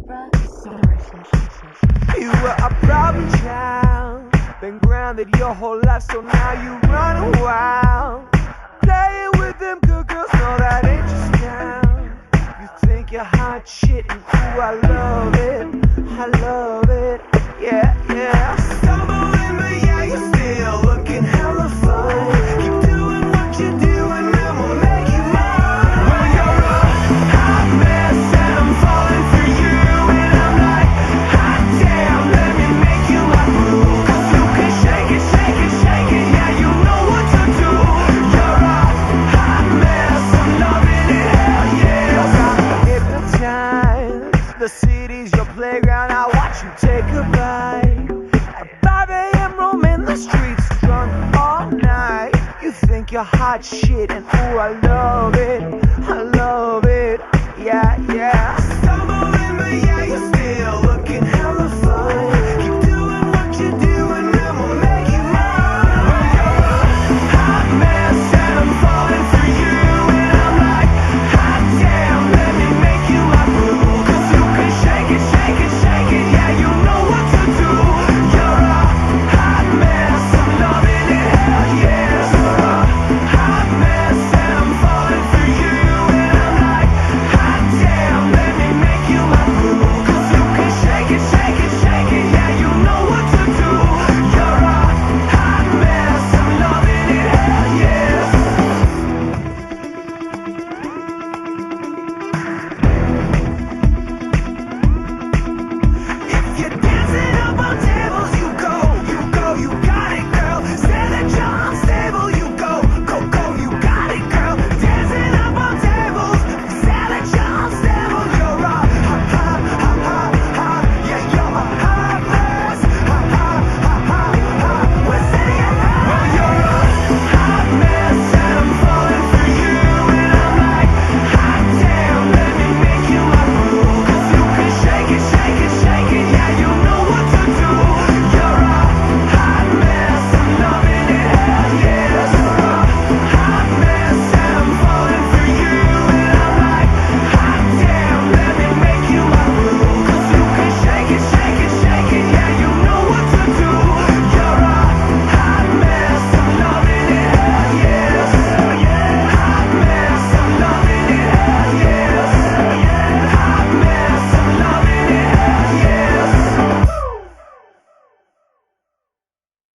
Cobra Celebration Choices. You were a problem child, been grounded your whole life, so now you run wild. Playing with them good girls, no, that ain't your style. You think you're hot shit, and ooh, I love it, yeah, yeah. Stumbling, but yeah, you're still looking hella fine. Keep doing what you're doing, and we'll make you mine. Well, you're a hot mess, and I'm falling for you, and I'm like, hot damn, let me make you my boo. 'Cause you can shake it, shake it, shake it, yeah, you know what to do. You're a hot mess, I'm loving it, hell yeah. Hypnotized, the city's your playground, I watch you take a bite. At 5 a.m. roaming the streets, drunk all night. You think you're hot shit, and ooh, I love it, yeah, yeah. Stumbling, but yeah, you're still